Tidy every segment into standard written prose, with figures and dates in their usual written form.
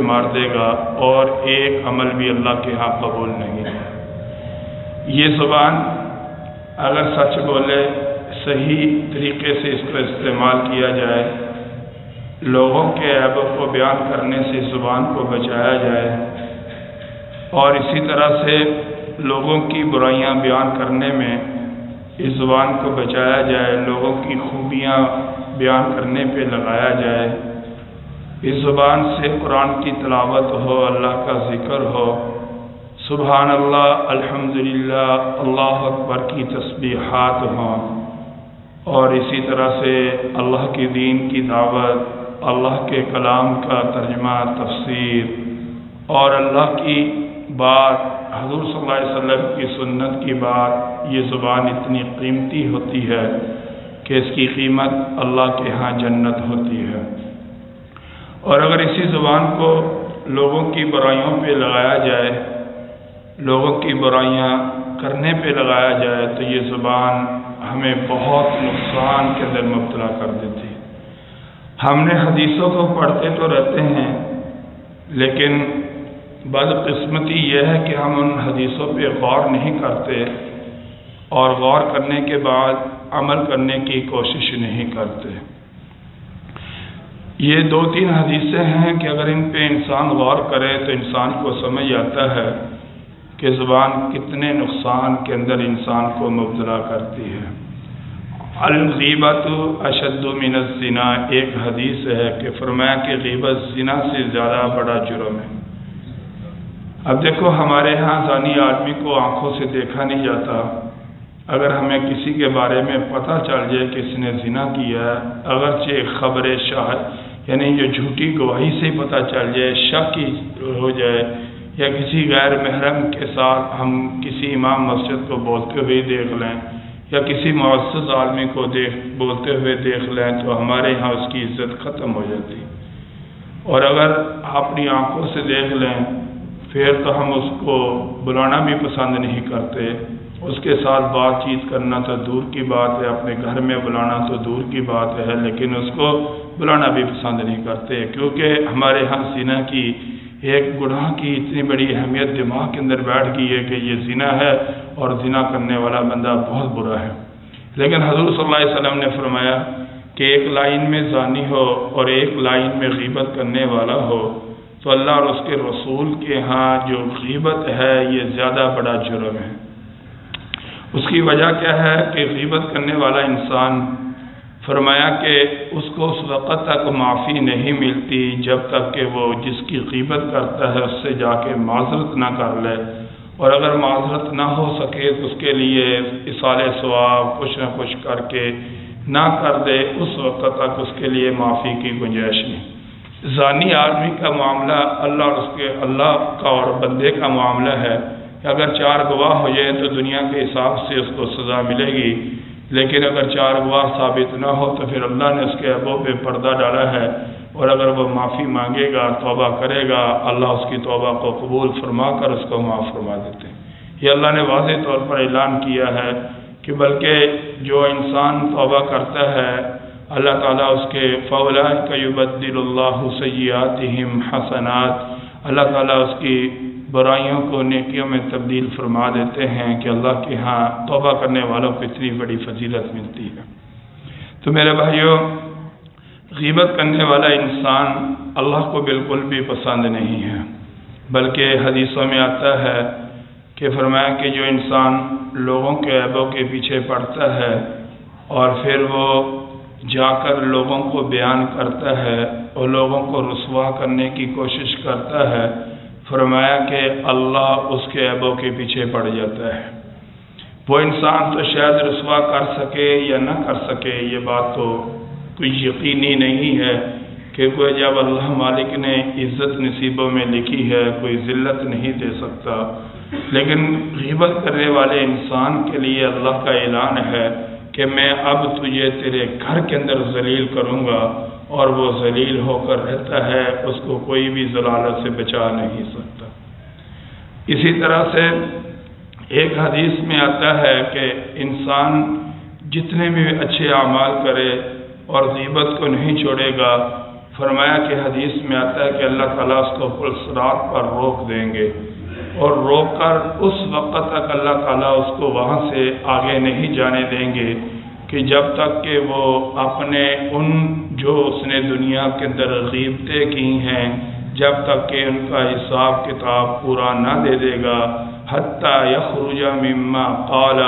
مار دے گا اور ایک عمل بھی اللہ کے ہاں قبول نہیں ہے۔ یہ زبان اگر سچ بولے، صحیح طریقے سے اس کو استعمال کیا جائے، لوگوں کے عیبوں کو بیان کرنے سے زبان کو بچایا جائے، اور اسی طرح سے لوگوں کی برائیاں بیان کرنے میں اس زبان کو بچایا جائے، لوگوں کی خوبیاں بیان کرنے پہ لگایا جائے، اس زبان سے قرآن کی تلاوت ہو، اللہ کا ذکر ہو، سبحان اللہ، الحمدللہ، اللہ اکبر کی تسبیحات ہوں، اور اسی طرح سے اللہ کے دین کی دعوت، اللہ کے کلام کا ترجمہ، تفسیر، اور اللہ کی بات، حضور صلی اللہ علیہ وسلم کی سنت کی بات، یہ زبان اتنی قیمتی ہوتی ہے کہ اس کی قیمت اللہ کے ہاں جنت ہوتی ہے۔ اور اگر اسی زبان کو لوگوں کی برائیوں پہ لگایا جائے، لوگوں کی برائیاں کرنے پہ لگایا جائے، تو یہ زبان ہمیں بہت نقصان کے اندر مبتلا کر دیتی ہے۔ ہم نے حدیثوں کو پڑھتے تو رہتے ہیں، لیکن بدقسمتی یہ ہے کہ ہم ان حدیثوں پہ غور نہیں کرتے، اور غور کرنے کے بعد عمل کرنے کی کوشش نہیں کرتے۔ یہ 2-3 حدیثیں ہیں کہ اگر ان پہ انسان غور کرے تو انسان کو سمجھ آتا ہے کہ زبان کتنے نقصان کے اندر انسان کو مبتلا کرتی ہے۔ الغیبۃ اشد من الزنا، ایک حدیث ہے کہ فرمایا کہ غیبت زنا سے زیادہ بڑا جرم ہے۔ اب دیکھو، ہمارے ہاں زانی آدمی کو آنکھوں سے دیکھا نہیں جاتا، اگر ہمیں کسی کے بارے میں پتہ چل جائے کہ اس نے زنا کیا ہے، اگرچہ خبر شاہد یعنی جو جھوٹی گواہی سے ہی پتہ چل جائے، شک ہی ہو جائے، یا کسی غیر محرم کے ساتھ ہم کسی امام مسجد کو بولتے ہوئے دیکھ لیں، یا کسی معزز عالمی کو بولتے ہوئے دیکھ لیں، تو ہمارے ہاں اس کی عزت ختم ہو جاتی۔ اور اگر اپنی آنکھوں سے دیکھ لیں پھر تو ہم اس کو بلانا بھی پسند نہیں کرتے، اس کے ساتھ بات چیت کرنا تو دور کی بات ہے، اپنے گھر میں بلانا تو دور کی بات ہے، لیکن اس کو بلانا بھی پسند نہیں کرتے، کیونکہ ہمارے ہاں زنا کی ایک گناہ کی اتنی بڑی اہمیت دماغ کے اندر بیٹھ گئی ہے کہ یہ زنا ہے اور زنا کرنے والا بندہ بہت برا ہے۔ لیکن حضور صلی اللہ علیہ وسلم نے فرمایا کہ ایک لائن میں زانی ہو اور ایک لائن میں غیبت کرنے والا ہو تو اللہ اور اس کے رسول کے ہاں جو غیبت ہے یہ زیادہ بڑا جرم ہے۔ اس کی وجہ کیا ہے کہ غیبت کرنے والا انسان، فرمایا کہ اس کو اس وقت تک معافی نہیں ملتی جب تک کہ وہ جس کی غیبت کرتا ہے اس سے جا کے معذرت نہ کر لے، اور اگر معذرت نہ ہو سکے تو اس کے لیے اصال ثواب کچھ نہ کچھ کر کے نہ کر دے، اس وقت تک اس کے لیے معافی کی گنجائش نہیں۔ زانی آدمی کا معاملہ اللہ اور اس کے اللہ کا اور بندے کا معاملہ ہے کہ اگر 4 گواہ ہو جائیں تو دنیا کے حساب سے اس کو سزا ملے گی، لیکن اگر 4 گواہ ثابت نہ ہو تو پھر اللہ نے اس کے عیبوں پہ پردہ ڈالا ہے، اور اگر وہ معافی مانگے گا، توبہ کرے گا، اللہ اس کی توبہ کو قبول فرما کر اس کو معاف فرما دیتے ہیں۔ یہ اللہ نے واضح طور پر اعلان کیا ہے کہ بلکہ جو انسان توبہ کرتا ہے اللہ تعالیٰ اس کے فَأُولَٰئِكَ يُبَدِّلُ اللَّهُ سَيِّئَاتِهِمْ حَسَنَاتٍ، اللہ تعالیٰ اس کی برائیوں کو نیکیوں میں تبدیل فرما دیتے ہیں کہ اللہ کے ہاں توبہ کرنے والوں کو اتنی بڑی فضیلت ملتی ہے۔ تو میرے بھائیوں، غیبت کرنے والا انسان اللہ کو بالکل بھی پسند نہیں ہے، بلکہ حدیثوں میں آتا ہے کہ فرمایا کہ جو انسان لوگوں کے عیبوں کے پیچھے پڑتا ہے اور پھر وہ جا کر لوگوں کو بیان کرتا ہے اور لوگوں کو رسوا کرنے کی کوشش کرتا ہے، فرمایا کہ اللہ اس کے عیبوں کے پیچھے پڑ جاتا ہے۔ وہ انسان تو شاید رسوا کر سکے یا نہ کر سکے، یہ بات تو کوئی یقینی نہیں ہے کہ کوئی جب اللہ مالک نے عزت نصیبوں میں لکھی ہے کوئی ذلت نہیں دے سکتا، لیکن غیبت کرنے والے انسان کے لیے اللہ کا اعلان ہے کہ میں اب تجھے تیرے گھر کے اندر ذلیل کروں گا، اور وہ ذلیل ہو کر رہتا ہے، اس کو کوئی بھی ضلالت سے بچا نہیں سکتا۔ اسی طرح سے ایک حدیث میں آتا ہے کہ انسان جتنے بھی اچھے اعمال کرے اور غیبت کو نہیں چھوڑے گا فرمایا کہ حدیث میں آتا ہے کہ اللہ تعالیٰ اس کو پل صراط پر روک دیں گے، اور روک کر اس وقت تک اللہ تعالیٰ اس کو وہاں سے آگے نہیں جانے دیں گے کہ جب تک کہ وہ اپنے ان جو اس نے دنیا کے اندر غیبتیں کی ہیں جب تک کہ ان کا حساب کتاب پورا نہ دے دے گا، حتیٰ یخرج مما قال،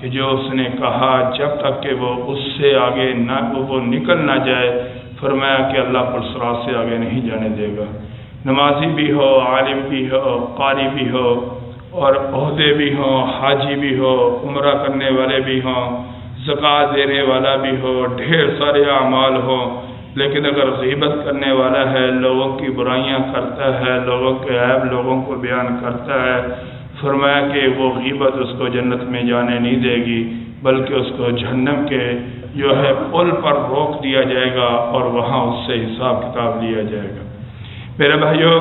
کہ جو اس نے کہا جب تک کہ وہ اس سے آگے نہ وہ نکل نہ جائے، فرمایا کہ اللہ پر صراط سے آگے نہیں جانے دے گا۔ نمازی بھی ہو، عالم بھی ہو، قاری بھی ہو، اور عہدے بھی ہوں، حاجی بھی ہو، عمرہ کرنے والے بھی ہوں، زکوٰۃ دینے والا بھی ہو، ڈھیر سارے اعمال ہوں، لیکن اگر غیبت کرنے والا ہے، لوگوں کی برائیاں کرتا ہے، لوگوں کے عیب لوگوں کو بیان کرتا ہے، فرمایا کہ وہ غیبت اس کو جنت میں جانے نہیں دے گی، بلکہ اس کو جہنم کے جو ہے پل پر روک دیا جائے گا اور وہاں اس سے حساب کتاب لیا جائے گا۔ میرے بھائیوں،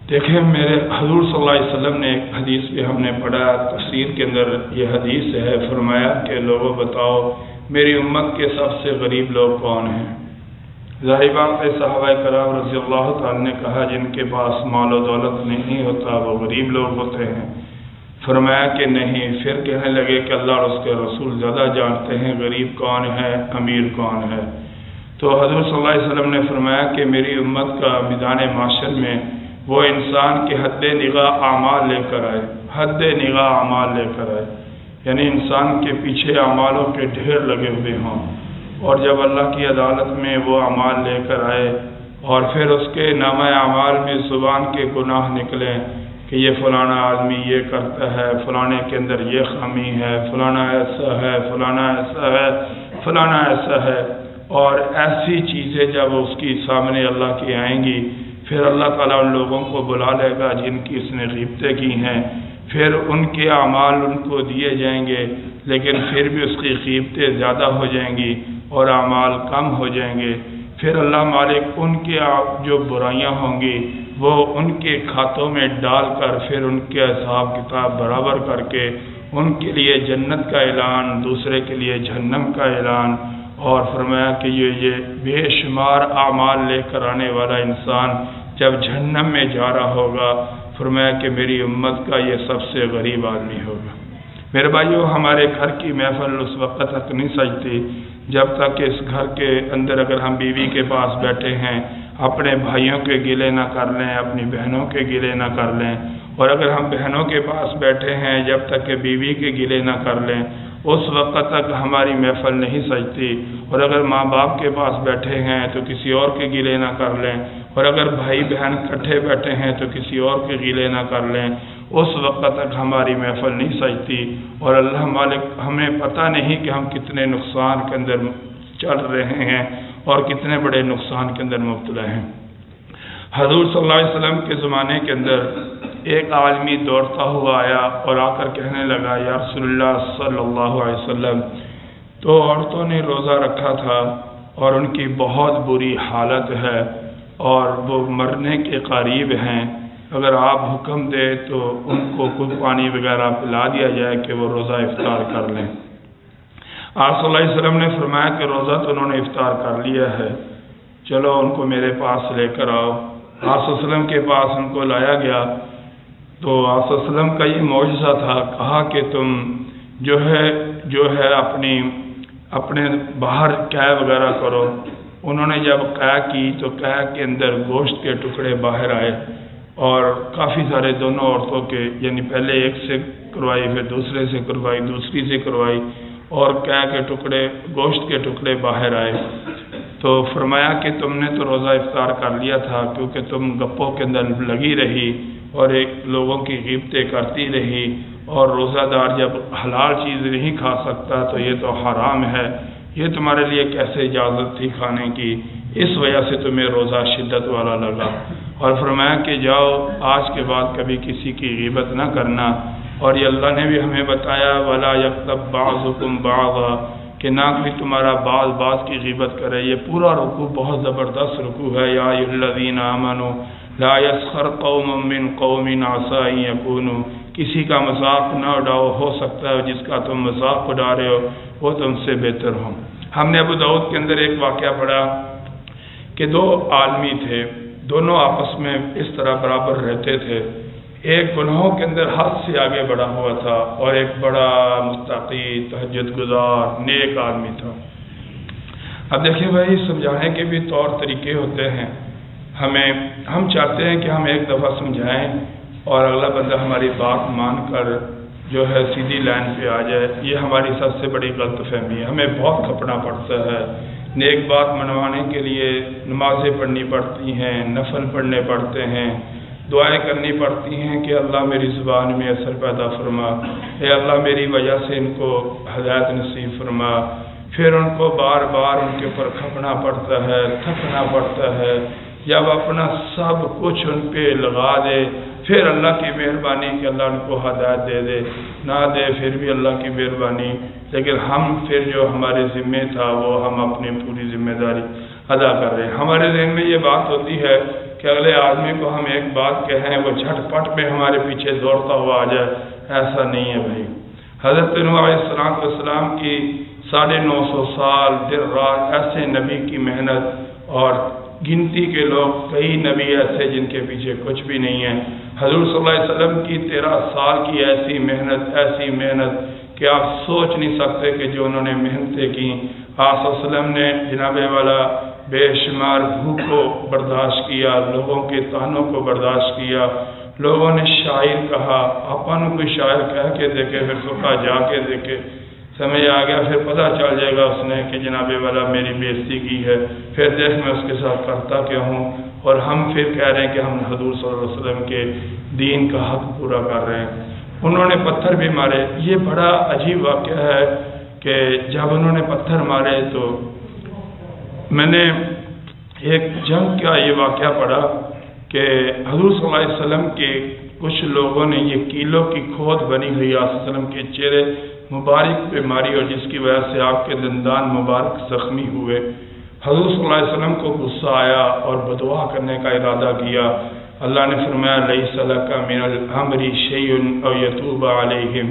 دیکھیں میرے حضور صلی اللہ علیہ وسلم نے ایک حدیث بھی ہم نے پڑھا، تفسیر کے اندر یہ حدیث ہے، فرمایا کہ لوگوں بتاؤ میری امت کے سب سے غریب لوگ کون ہیں؟ ظاہر بات ہے صحابہ کرام رضی اللہ تعالیٰ نے کہا جن کے پاس مال و دولت نہیں ہوتا وہ غریب لوگ ہوتے ہیں۔ فرمایا کہ نہیں، پھر کہنے لگے کہ اللہ اور اس کے رسول زیادہ جانتے ہیں غریب کون ہے، امیر کون ہے۔ تو حضور صلی اللہ علیہ وسلم نے فرمایا کہ میری امت کا میدان معاشر میں وہ انسان کے حد نگاہ اعمال لے کر آئے، حد نگاہ اعمال لے کر آئے، یعنی انسان کے پیچھے اعمالوں کے ڈھیر لگے ہوئے ہوں، اور جب اللہ کی عدالت میں وہ اعمال لے کر آئے اور پھر اس کے نامہ اعمال میں زبان کے گناہ نکلیں کہ یہ فلانا آدمی یہ کرتا ہے، فلانے کے اندر یہ خامی ہے، فلانا ایسا ہے، فلانا ایسا ہے، فلانا ایسا ہے، اور ایسی چیزیں جب اس کی سامنے اللہ کی آئیں گی، پھر اللہ تعالیٰ ان لوگوں کو بلا لے گا جن کی اس نے غیبتیں کی ہیں، پھر ان کے اعمال ان کو دیے جائیں گے، لیکن پھر بھی اس کی غیبتیں زیادہ ہو جائیں گی اور اعمال کم ہو جائیں گے۔ پھر اللہ مالک ان کے جو برائیاں ہوں گی وہ ان کے کھاتوں میں ڈال کر پھر ان کے حساب کتاب برابر کر کے ان کے لیے جنت کا اعلان، دوسرے کے لیے جہنم کا اعلان، اور فرمایا کہ یہ بے شمار اعمال لے کر آنے والا انسان جب جہنم میں جا رہا ہوگا، فرمایا کہ میری امت کا یہ سب سے غریب آدمی ہوگا۔ میرے بھائیو، ہمارے گھر کی محفل اس وقت تک نہیں سجتی جب تک کہ اس گھر کے اندر اگر ہم بیوی کے پاس بیٹھے ہیں اپنے بھائیوں کے گلے نہ کر لیں، اپنی بہنوں کے گلے نہ کر لیں، اور اگر ہم بہنوں کے پاس بیٹھے ہیں جب تک کہ بیوی کے گلے نہ کر لیں، اس وقت تک ہماری محفل نہیں سجتی، اور اگر ماں باپ کے پاس بیٹھے ہیں تو کسی اور کے گلے نہ کر لیں، اور اگر بھائی بہن کٹھے بیٹھے ہیں تو کسی اور کے گلے نہ کر لیں، اس وقت تک ہماری محفل نہیں سجتی، اور اللہ مالک ہمیں پتہ نہیں کہ ہم کتنے نقصان کے اندر چل رہے ہیں اور کتنے بڑے نقصان کے اندر مبتلا ہیں۔ حضور صلی اللہ علیہ وسلم کے زمانے کے اندر ایک آدمی دوڑتا ہوا آیا اور آ کر کہنے لگا یا رسول اللہ صلی اللہ علیہ وسلم، تو عورتوں نے روزہ رکھا تھا اور ان کی بہت بری حالت ہے اور وہ مرنے کے قریب ہیں، اگر آپ حکم دے تو ان کو کچھ پانی وغیرہ پلا دیا جائے کہ وہ روزہ افطار کر لیں۔ آپ صلی اللہ علیہ وسلم نے فرمایا کہ روزہ تو انہوں نے افطار کر لیا ہے، چلو ان کو میرے پاس لے کر آؤ۔ آپ صلی اللہ علیہ وسلم کے پاس ان کو لایا گیا تو آپ صلی اللہ علیہ وسلم کا یہ معجزہ تھا، کہا کہ تم جو ہے اپنے باہر قے وغیرہ کرو۔ انہوں نے جب قے کی تو قے کے اندر گوشت کے ٹکڑے باہر آئے، اور کافی سارے دونوں عورتوں کے، یعنی پہلے ایک سے کروائی، پھر دوسرے سے کروائی، دوسری سے کروائی، اور قے کے ٹکڑے، گوشت کے ٹکڑے باہر آئے۔ تو فرمایا کہ تم نے تو روزہ افطار کر لیا تھا کیونکہ تم گپوں کے اندر لگی رہی اور ایک لوگوں کی غیبتیں کرتی رہی، اور روزہ دار جب حلال چیز نہیں کھا سکتا تو یہ تو حرام ہے، یہ تمہارے لیے کیسے اجازت تھی کھانے کی، اس وجہ سے تمہیں روزہ شدت والا لگا۔ اور فرمایا کہ جاؤ آج کے بعد کبھی کسی کی غیبت نہ کرنا، اور یہ اللہ نے بھی ہمیں بتایا وَلَا يَغْتَبْ بَعْضُكُمْ بَعْضًا، کہ نہ کوئی تمہارا بعض کی غیبت کرے۔ یہ پورا رکوع بہت زبردست رکوع ہے۔ یا ایھا الذین آمنوا لا يسخر قوم من قوم عسى ان يكونوا، کسی کا مذاق نہ اڑاؤ، ہو سکتا ہے جس کا تم مذاق اڑا رہے ہو وہ تم سے بہتر ہو۔ ہم نے ابو داؤد کے اندر ایک واقعہ پڑھا کہ دو آدمی تھے، دونوں آپس میں اس طرح برابر رہتے تھے۔ ایک گناہوں کے اندر حد سے آگے بڑھا ہوا تھا اور ایک بڑا متقی، تہجد گزار، نیک آدمی تھا۔ اب دیکھیں بھائی، سمجھانے کے بھی طور طریقے ہوتے ہیں۔ ہم چاہتے ہیں کہ ہم ایک دفعہ سمجھائیں اور اگلا بندہ ہماری بات مان کر جو ہے سیدھی لائن پہ آ جائے۔ یہ ہماری سب سے بڑی غلط فہمی ہے۔ ہمیں بہت کھپنا پڑتا ہے، نیک بات منوانے کے لیے نمازیں پڑھنی پڑتی ہیں، نفل پڑھنے پڑتے ہیں، دعائیں کرنی پڑتی ہیں کہ اللہ میری زبان میں اثر پیدا فرما، اے اللہ میری وجہ سے ان کو ہدایت نصیب فرما۔ پھر ان کو بار بار ان کے اوپر کھپنا پڑتا ہے، تھکنا پڑتا ہے، جب اپنا سب کچھ ان پہ لگا دے، پھر اللہ کی مہربانی کہ اللہ ان کو ہدایت دے دے، نہ دے پھر بھی اللہ کی مہربانی۔ لیکن ہم پھر جو ہمارے ذمہ تھا وہ ہم اپنی پوری ذمہ داری ادا کر رہے ہیں۔ ہمارے ذہن میں یہ بات ہوتی ہے کہ اگلے آدمی کو ہم ایک بات کہیں وہ جھٹ پٹ میں ہمارے پیچھے دوڑتا ہوا آ جائے، ایسا نہیں ہے بھائی۔ حضرت نوح علیہ السلام کی 950 سال دن رات ایسے نبی کی محنت، اور گنتی کے لوگ کئی نبی ایسے جن کے پیچھے کچھ بھی نہیں ہے۔ حضور صلی اللہ علیہ وسلم کی 13 سال کی ایسی محنت کہ آپ سوچ نہیں سکتے کہ جو انہوں نے محنتیں کی۔ آپ صلی اللہ علیہ وسلم نے جناب والا بے شمار بھوک کو برداشت کیا، لوگوں کے طعنوں کو برداشت کیا، لوگوں نے شاعر کہا، اپن کوئی شاعر کہہ کے دیکھے، پھر سکھا جا کے دیکھے، سمجھ آ گیا، پھر پتہ چل جائے گا اس نے کہ جناب والا میری بےزتی کی ہے، پھر دیکھ میں اس کے ساتھ کرتا کیا ہوں۔ اور ہم پھر کہہ رہے ہیں کہ ہم حضور صلی اللہ علیہ وسلم کے دین کا حق پورا کر رہے ہیں۔ انہوں نے پتھر بھی مارے۔ یہ بڑا عجیب واقعہ ہے کہ جب انہوں نے پتھر مارے تو میں نے ایک جنگ کا یہ واقعہ پڑھا کہ حضور صلی اللہ علیہ وسلم کے کچھ لوگوں نے یہ کیلوں کی کھود بنی ہوئی آپ صلی اللہ علیہ وسلم کے چہرے مبارک پہ ماری، اور جس کی وجہ سے آپ کے دندان مبارک زخمی ہوئے۔ حضور صلی اللہ علیہ وسلم کو غصہ آیا اور بدعا کرنے کا ارادہ کیا۔ اللہ نے فرمایا لیس لک من الامر شیء او یتوب علیہم،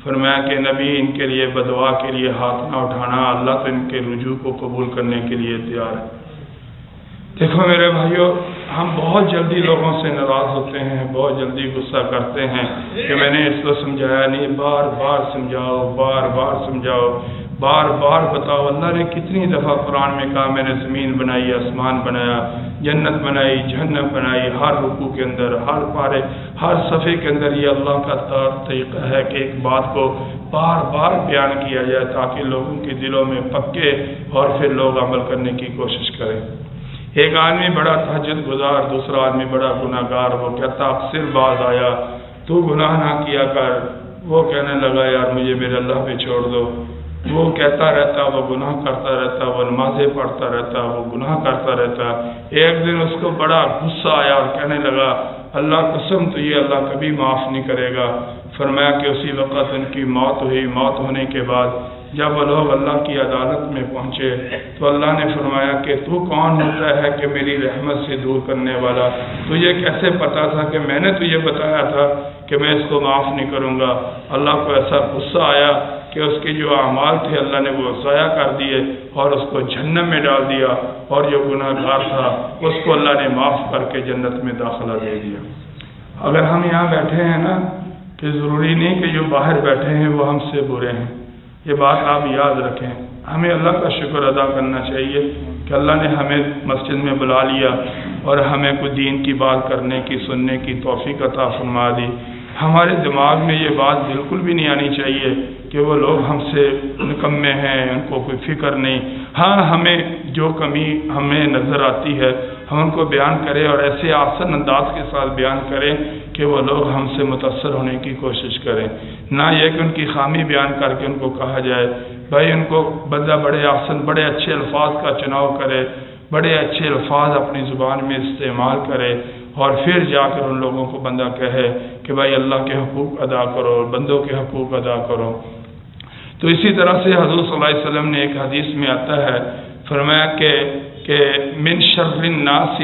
فرمایا کہ نبی ان کے لیے بدعا کے لیے ہاتھ نہ اٹھانا، اللہ تو ان کے رجوع کو قبول کرنے کے لیے تیار ہے۔ دیکھو میرے بھائیو، ہم بہت جلدی لوگوں سے ناراض ہوتے ہیں، بہت جلدی غصہ کرتے ہیں کہ میں نے اس کو سمجھایا نہیں، بار بار سمجھاؤ، بار بار سمجھاؤ، بار بار بتاؤ۔ اللہ نے کتنی دفعہ قرآن میں کہا میں نے زمین بنائی، آسمان بنایا، جنت بنائی، جہنم بنائی، ہر رکوع کے اندر، ہر پارے، ہر صفحے کے اندر یہ اللہ کا طریقہ ہے کہ ایک بات کو بار بار بیان کیا جائے تاکہ لوگوں کے دلوں میں پکے اور پھر لوگ عمل کرنے کی کوشش کریں۔ ایک آدمی بڑا تہجد گزار، دوسرا آدمی بڑا گناہ گار، وہ کہتا اکثر باز آیا تو گناہ نہ کیا کر، وہ کہنے لگا یار مجھے میرے اللہ پہ چھوڑ دو۔ وہ کہتا رہتا، وہ گناہ کرتا رہتا، وہ نمازیں پڑھتا رہتا، وہ گناہ کرتا رہتا۔ ایک دن اس کو بڑا غصہ آیا اور کہنے لگا اللہ قسم تو یہ اللہ کبھی معاف نہیں کرے گا۔ فرمایا کہ اسی وقت ان کی موت ہوئی۔ موت ہونے کے بعد جب وہ لوگ اللہ کی عدالت میں پہنچے تو اللہ نے فرمایا کہ تو کون ہوتا ہے کہ میری رحمت سے دور کرنے والا؟ تجھے کیسے پتا تھا کہ میں نے تجھے بتایا تھا کہ میں اس کو معاف نہیں کروں گا؟ اللہ کو ایسا غصہ آیا کہ اس کے جو اعمال تھے اللہ نے وہ ضائع کر دیے اور اس کو جہنم میں ڈال دیا، اور جو گناہ گار تھا اس کو اللہ نے معاف کر کے جنت میں داخلہ دے دیا۔ اگر ہم یہاں بیٹھے ہیں نا کہ ضروری نہیں کہ جو باہر بیٹھے ہیں وہ ہم سے برے ہیں، یہ بات آپ یاد رکھیں۔ ہمیں اللہ کا شکر ادا کرنا چاہیے کہ اللہ نے ہمیں مسجد میں بلا لیا اور ہمیں کوئی دین کی بات کرنے کی، سننے کی توفیق عطا فرما دی۔ ہمارے دماغ میں یہ بات بالکل بھی نہیں آنی چاہیے کہ وہ لوگ ہم سے نکمے ہیں، ان کو کوئی فکر نہیں۔ ہاں، ہمیں جو کمی ہمیں نظر آتی ہے ہم ان کو بیان کریں اور ایسے آسان انداز کے ساتھ بیان کریں کہ وہ لوگ ہم سے متاثر ہونے کی کوشش کریں، نہ یہ کہ ان کی خامی بیان کر کے ان کو کہا جائے بھائی ان کو بندہ بڑے آسان، بڑے اچھے الفاظ کا چناؤ کرے، بڑے اچھے الفاظ اپنی زبان میں استعمال کرے، اور پھر جا کر ان لوگوں کو بندہ کہے کہ بھائی اللہ کے حقوق ادا کرو، بندوں کے حقوق ادا کرو۔ تو اسی طرح سے حضور صلی اللہ علیہ وسلم نے ایک حدیث میں آتا ہے، فرمایا کہ من شر الناس،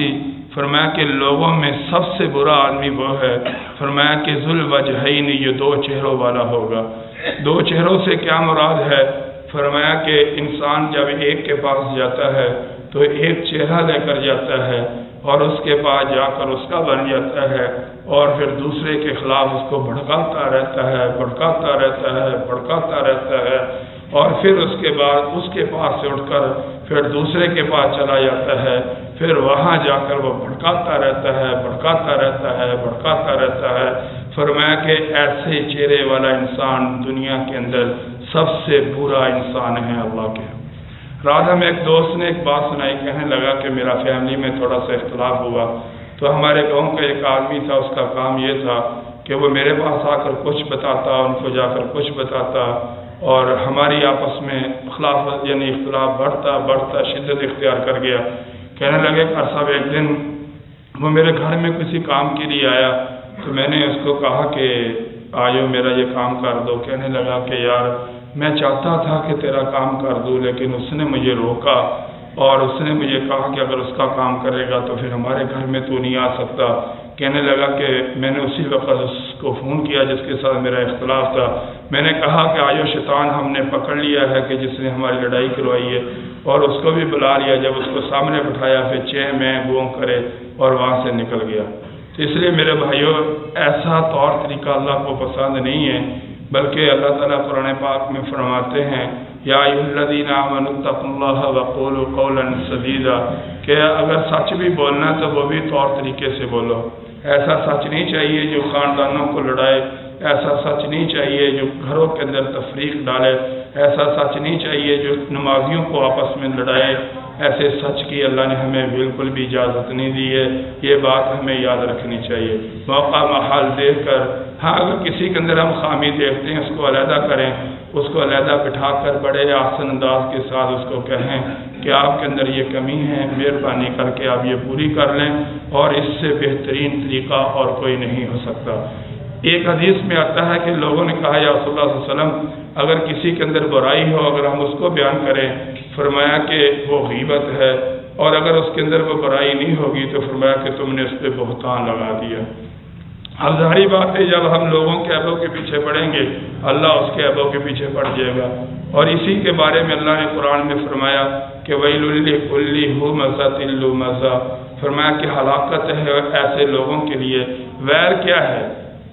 فرمایا کہ لوگوں میں سب سے برا آدمی وہ ہے، فرمایا کہ ذو الوجہین، یہ دو چہروں والا ہوگا۔ دو چہروں سے کیا مراد ہے؟ فرمایا کہ انسان جب ایک کے پاس جاتا ہے تو ایک چہرہ لے کر جاتا ہے اور اس کے پاس جا کر اس کا بن جاتا ہے اور پھر دوسرے کے خلاف اس کو بھڑکاتا رہتا ہے بھڑکاتا رہتا ہے اور پھر اس کے بعد اس کے پاس سے اٹھ کر پھر دوسرے کے پاس چلا جاتا ہے، پھر وہاں جا کر وہ بھڑکاتا رہتا ہے۔ فرمایا کہ ایسے چہرے والا انسان دنیا کے اندر سب سے برا انسان ہے اللہ کے۔ رات ہمیں ایک دوست نے ایک بات سنائی، کہنے لگا کہ میرا فیملی میں تھوڑا سا اختلاف ہوا، تو ہمارے گاؤں کا ایک آدمی تھا، اس کا کام یہ تھا کہ وہ میرے پاس آ کر کچھ بتاتا، ان کو جا کر کچھ بتاتا، اور ہماری آپس میں اختلاف بڑھتا شدت اختیار کر گیا۔ کہنے لگے کہ صاحب ایک دن وہ میرے گھر میں کسی کام کے لیے آیا، تو میں نے اس کو کہا کہ آئیو میرا یہ کام کر دو۔ کہنے لگا کہ یار میں چاہتا تھا کہ تیرا کام کر دوں، لیکن اس نے مجھے روکا اور اس نے مجھے کہا کہ اگر اس کا کام کرے گا تو پھر ہمارے گھر میں تو نہیں آ سکتا۔ کہنے لگا کہ میں نے اسی وقت اس کو فون کیا جس کے ساتھ میرا اختلاف تھا، میں نے کہا کہ آئیو شیطان ہم نے پکڑ لیا ہے کہ جس نے ہماری لڑائی کروائی ہے، اور اس کو بھی بلا لیا۔ جب اس کو سامنے بٹھایا پھر چہ میں گوں کرے اور وہاں سے نکل گیا۔ تو اس لیے میرے بھائیوں ایسا طور طریقہ اللہ کو پسند نہیں ہے، بلکہ اللہ تعالیٰ قرآن پاک میں فرماتے ہیں یا ایھا الذین آمنوا اتقوا اللہ وقولوا قولا سدیدا، کہ اگر سچ بھی بولنا تو وہ بھی طور طریقے سے بولو۔ ایسا سچ نہیں چاہیے جو خاندانوں کو لڑائے، ایسا سچ نہیں چاہیے جو گھروں کے اندر تفریق ڈالے، ایسا سچ نہیں چاہیے جو نمازیوں کو آپس میں لڑائے۔ ایسے سچ کی اللہ نے ہمیں بالکل بھی اجازت نہیں دی ہے، یہ بات ہمیں یاد رکھنی چاہیے۔ موقع محال دیکھ کر، ہاں اگر کسی کے اندر ہم خامی دیکھتے ہیں اس کو علیحدہ کریں، اس کو علیحدہ بٹھا کر بڑے آسن انداز کے ساتھ اس کو کہیں کہ آپ کے اندر یہ کمی ہے، مہربانی کر کے آپ یہ پوری کر لیں، اور اس سے بہترین طریقہ اور کوئی نہیں ہو سکتا۔ ایک حدیث میں آتا ہے کہ لوگوں نے کہا یا رسول اللہ صلی اللہ علیہ وسلم اگر کسی کے اندر برائی ہو اگر ہم اس کو بیان کریں، فرمایا کہ وہ غیبت ہے، اور اگر اس کے اندر وہ برائی نہیں ہوگی تو فرمایا کہ تم نے اس پہ بہتان لگا دیا۔ اب ظاہری بات ہے جب ہم لوگوں کے عیبوں کے پیچھے پڑیں گے اللہ اس کے عیبوں کے پیچھے پڑ جائے گا، اور اسی کے بارے میں اللہ نے قرآن میں فرمایا کہ ویل لکل ہمزۃ لمزہ، فرمایا کہ ہلاکت ہے ایسے لوگوں کے لیے۔ ویل کیا ہے؟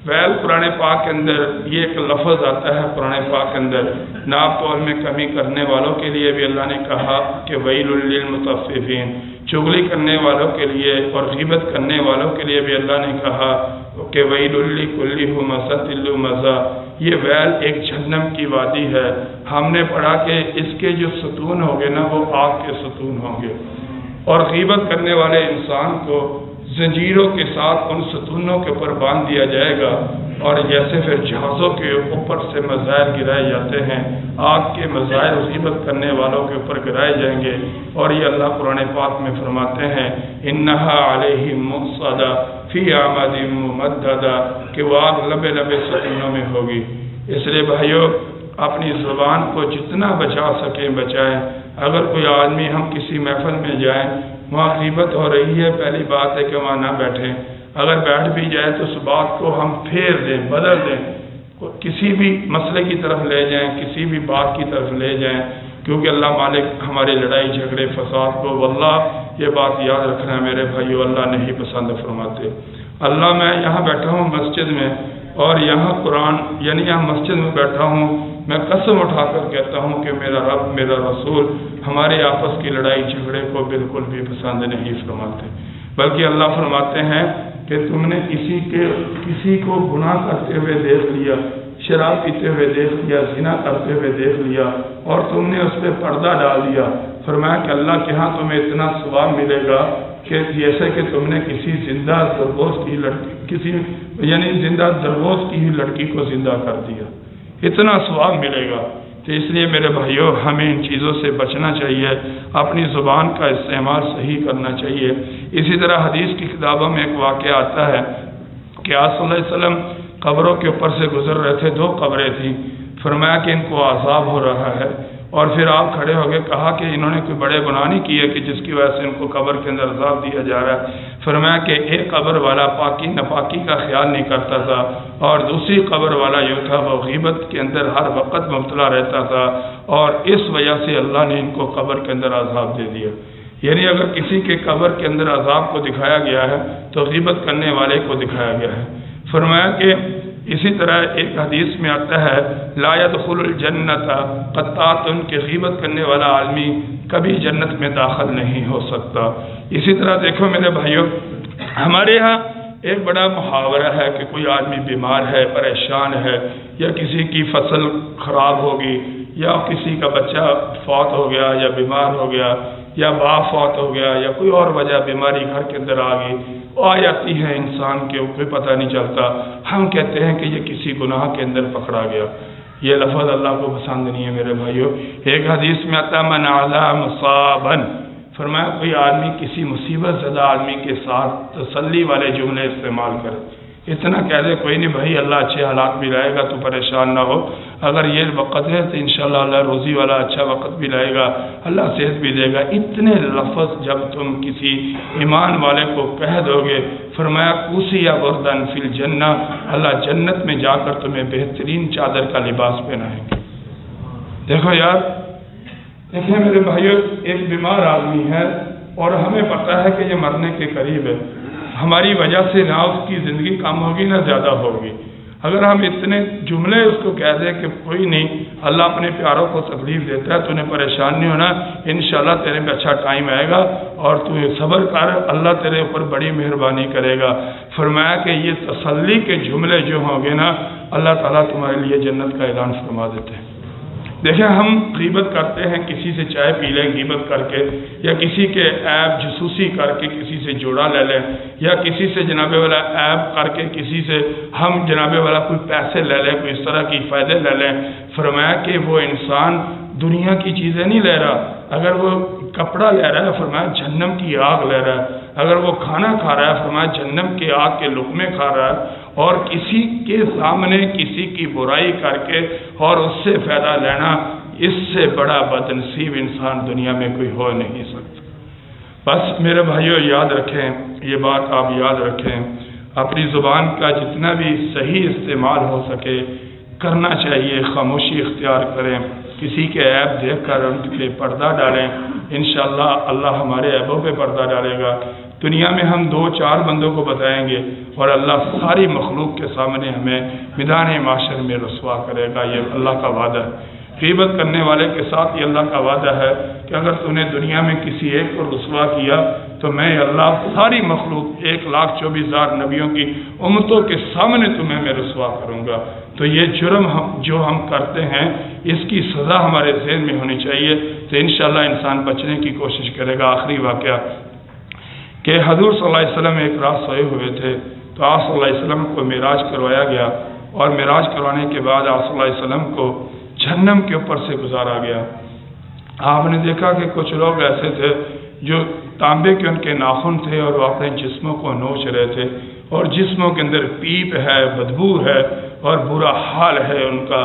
ویل قرآن پاک کے اندر یہ ایک لفظ آتا ہے، قرآن پاک کے اندر ناپ تول میں کمی کرنے والوں کے لیے بھی اللہ نے کہا کہ ویل للمطففین، چغلی کرنے والوں کے لیے اور غیبت کرنے والوں کے لیے بھی اللہ نے کہا کہ ویل لکل ہمزۃ لمزہ۔ یہ ویل ایک جہنم کی وادی ہے۔ ہم نے پڑھا کہ اس کے جو ستون ہوں گے نا وہ آگ کے ستون ہوں گے، اور غیبت کرنے والے انسان کو زنجیروں کے ساتھ ان ستونوں کے اوپر باندھ دیا جائے گا، اور جیسے پھر جہازوں کے اوپر سے میزائل گرائے جاتے ہیں، آگ کے میزائل غیبت کرنے والوں کے اوپر گرائے جائیں گے، اور یہ اللہ قرآن پاک میں فرماتے ہیں انہا علیہم مؤصدہ فی عمد ممددہ، کہ وہ آگ لمبے لمبے ستونوں میں ہوگی۔ اس لیے بھائیو اپنی زبان کو جتنا بچا سکیں بچائیں۔ اگر کوئی آدمی ہم کسی محفل میں جائیں وہاں غیبت ہو رہی ہے، پہلی بات ہے کہ وہاں نہ بیٹھیں، اگر بیٹھ بھی جائے تو اس بات کو ہم پھیر دیں، بدل دیں، کسی بھی مسئلے کی طرف لے جائیں، کسی بھی بات کی طرف لے جائیں، کیونکہ اللہ مالک ہمارے لڑائی جھگڑے فساد کو، واللہ یہ بات یاد رکھنا میرے بھائیو اللہ نہیں پسند فرماتے۔ اللہ میں یہاں بیٹھا ہوں مسجد میں، اور یہاں قرآن یہاں مسجد میں بیٹھا ہوں، میں قسم اٹھا کر کہتا ہوں کہ میرا رب میرا رسول ہمارے آپس کی لڑائی جھگڑے کو بالکل بھی پسند نہیں فرماتے، بلکہ اللہ فرماتے ہیں کہ تم نے کسی کو گناہ کرتے ہوئے دیکھ لیا، شراب پیتے ہوئے دیکھ لیا، زنا کرتے ہوئے دیکھ لیا، اور تم نے اس پہ پردہ ڈال دیا، فرمایا کہ اللہ کے ہاں تمہیں اتنا ثواب ملے گا کہ جیسے کہ تم نے کسی زندہ درگوش کی لڑکی زندہ درگوش کی ہوئی لڑکی کو زندہ کر دیا، اتنا ثواب ملے گا۔ تو اس لیے میرے بھائیوں ہمیں ان چیزوں سے بچنا چاہیے، اپنی زبان کا استعمال صحیح کرنا چاہیے۔ اسی طرح حدیث کی کتابوں میں ایک واقعہ آتا ہے کہ آپ صلی اللہ علیہ وسلم قبروں کے اوپر سے گزر رہے تھے، 2 قبریں تھیں، فرمایا کہ ان کو عذاب ہو رہا ہے، اور پھر آپ کھڑے ہو گئے، کہا کہ انہوں نے کوئی بڑے گناہ نہیں کیے کہ جس کی وجہ سے ان کو قبر کے اندر عذاب دیا جا رہا ہے۔ فرمایا کہ ایک قبر والا پاکی ناپاکی کا خیال نہیں کرتا تھا، اور دوسری قبر والا یہ تھا وہ غیبت کے اندر ہر وقت مبتلا رہتا تھا، اور اس وجہ سے اللہ نے ان کو قبر کے اندر عذاب دے دیا۔ یعنی اگر کسی کے قبر کے اندر عذاب کو دکھایا گیا ہے تو غیبت کرنے والے کو دکھایا گیا ہے۔ فرمایا کہ اسی طرح ایک حدیث میں آتا ہے لا يدخل الجنت قطات، کہ غیبت کرنے والا آدمی کبھی جنت میں داخل نہیں ہو سکتا۔ اسی طرح دیکھو میرے بھائیوں، ہمارے ہاں ایک بڑا محاورہ ہے کہ کوئی آدمی بیمار ہے، پریشان ہے، یا کسی کی فصل خراب ہوگی، یا کسی کا بچہ فوت ہو گیا یا بیمار ہو گیا، یا باپ فوت ہو گیا، یا کوئی اور وجہ بیماری گھر کے اندر آ گئی، وہ آ جاتی ہے انسان کے کوئی پتہ نہیں چلتا، ہم کہتے ہیں کہ یہ کسی گناہ کے اندر پکڑا گیا۔ یہ لفظ اللہ کو پسند نہیں ہے میرے بھائیوں۔ ایک حدیث میں آتا ہے من علی مصابا، فرمایا کوئی آدمی کسی مصیبت زدہ آدمی کے ساتھ تسلی والے جملے استعمال کرے، اتنا کہہ دے کوئی نہیں بھائی اللہ اچھے حالات بھی لائے گا، تو پریشان نہ ہو، اگر یہ وقت ہے تو انشاءاللہ اللہ روزی والا اچھا وقت بھی لائے گا، اللہ صحت بھی دے گا۔ اتنے لفظ جب تم کسی ایمان والے کو کہہ دو گے، فرمایا کوسی یا بردن فی الجنہ، اللہ جنت میں جا کر تمہیں بہترین چادر کا لباس پہنائیں گے۔ دیکھو یار، دیکھیں میرے بھائیو، ایک بیمار آدمی ہے اور ہمیں پتہ ہے کہ یہ مرنے کے قریب ہے، ہماری وجہ سے نہ اس کی زندگی کم ہوگی نہ زیادہ ہوگی۔ اگر ہم اتنے جملے اس کو کہہ دیں کہ کوئی نہیں، اللہ اپنے پیاروں کو تکلیف دیتا ہے، تو انہیں پریشان نہیں ہونا، انشاءاللہ تیرے میں اچھا ٹائم آئے گا اور تو صبر کر، اللہ تیرے اوپر بڑی مہربانی کرے گا۔ فرمایا کہ یہ تسلی کے جملے جو ہوں گے نا، اللہ تعالیٰ تمہارے لیے جنت کا اعلان فرما دیتے ہیں۔ دیکھیں ہم غیبت کرتے ہیں، کسی سے چائے پی لیں غیبت کر کے، یا کسی کے عیب جسوسی کر کے کسی سے جوڑا لے لیں، یا کسی سے جناب والا عیب کر کے کسی سے ہم جناب والا کوئی پیسے لے لیں، کوئی اس طرح کی فائدے لے لیں۔ فرمایا کہ وہ انسان دنیا کی چیزیں نہیں لے رہا، اگر وہ کپڑا لے رہا ہے فرمایا جہنم کی آگ لے رہا ہے، اگر وہ کھانا کھا رہا ہے فرمایا جہنم کی آگ کے لقمے کھا رہا ہے، اور کسی کے سامنے کسی کی برائی کر کے اور اس سے فائدہ لینا، اس سے بڑا بدنصیب انسان دنیا میں کوئی ہو نہیں سکتا۔ بس میرے بھائیوں یاد رکھیں، یہ بات آپ یاد رکھیں، اپنی زبان کا جتنا بھی صحیح استعمال ہو سکے کرنا چاہیے، خاموشی اختیار کریں، کسی کے عیب دیکھ کر ان پہ پردہ ڈالیں، انشاءاللہ اللہ ہمارے عیبوں پہ پردہ ڈالے گا۔ دنیا میں ہم 2-4 بندوں کو بتائیں گے اور اللہ ساری مخلوق کے سامنے ہمیں میدان معاشر میں رسوا کرے گا، یہ اللہ کا وعدہ ہے۔ غیبت کرنے والے کے ساتھ یہ اللہ کا وعدہ ہے کہ اگر تو نے دنیا میں کسی ایک کو رسوا کیا تو میں اللہ ساری مخلوق 1,24,000 نبیوں کی امتوں کے سامنے تمہیں میں رسوا کروں گا۔ تو یہ جرم جو ہم کرتے ہیں اس کی سزا ہمارے ذہن میں ہونی چاہیے، تو انشاءاللہ انسان بچنے کی کوشش کرے گا۔ آخری واقعہ کہ حضور صلی اللہ علیہ وسلم ایک رات سوئے ہوئے تھے، تو آپ صلی اللہ علیہ وسلم کو معراج کروایا گیا، اور معراج کروانے کے بعد آپ صلی اللہ علیہ وسلم کو جہنم کے اوپر سے گزارا گیا۔ آپ نے دیکھا کہ کچھ لوگ ایسے تھے جو تانبے کے ان کے ناخن تھے اور وہ اپنے جسموں کو نوچ رہے تھے، اور جسموں کے اندر پیپ ہے، بدبو ہے اور برا حال ہے ان کا،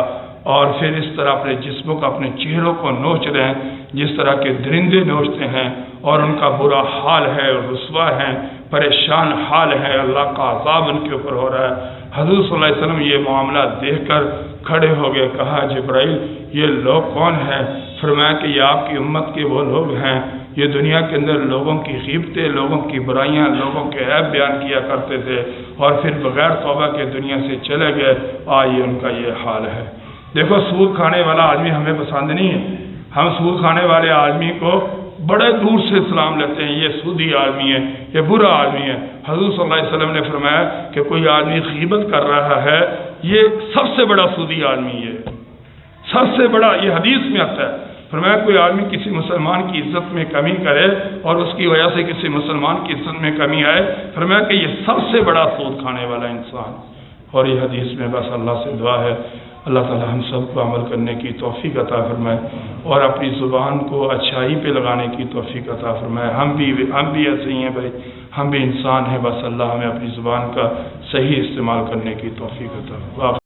اور پھر اس طرح اپنے جسموں کا اپنے چہروں کو نوچ رہے ہیں جس طرح کے درندے نوچتے ہیں، اور ان کا برا حال ہے، رسوا ہیں، پریشان حال ہے، اللہ کا عذاب ان کے اوپر ہو رہا ہے۔ حضور صلی اللہ علیہ وسلم یہ معاملہ دیکھ کر کھڑے ہو گئے، کہا جبرائیل یہ لوگ کون ہیں؟ فرمایا کہ یہ آپ کی امت کے وہ لوگ ہیں، یہ دنیا کے اندر لوگوں کی غیبتیں، لوگوں کی برائیاں، لوگوں کے عیب بیان کیا کرتے تھے، اور پھر بغیر توبہ کے دنیا سے چلے گئے، آئیے ان کا یہ حال ہے۔ دیکھو سود کھانے والا آدمی ہمیں پسند نہیں ہے، ہم سود کھانے والے آدمی کو بڑے دور سے سلام لیتے ہیں، یہ سودی آدمی ہے، یہ برا آدمی ہے۔ حضور صلی اللہ علیہ وسلم نے فرمایا کہ کوئی آدمی غیبت کر رہا ہے، یہ سب سے بڑا سودی آدمی ہے، سب سے بڑا، یہ حدیث میں آتا ہے۔ فرمایا کوئی آدمی کسی مسلمان کی عزت میں کمی کرے اور اس کی وجہ سے کسی مسلمان کی عزت میں کمی آئے، فرمایا کہ یہ سب سے بڑا سود کھانے والا انسان۔ اور یہ حدیث میں بس اللہ سے دعا ہے اللہ تعالی ہم سب کو عمل کرنے کی توفیق عطا فرمائے، اور اپنی زبان کو اچھائی پہ لگانے کی توفیق عطا فرمائے۔ ہم بھی ایسے ہی ہیں بھائی، ہم بھی انسان ہیں، بس اللہ ہمیں اپنی زبان کا صحیح استعمال کرنے کی توفیق عطا فرمائے۔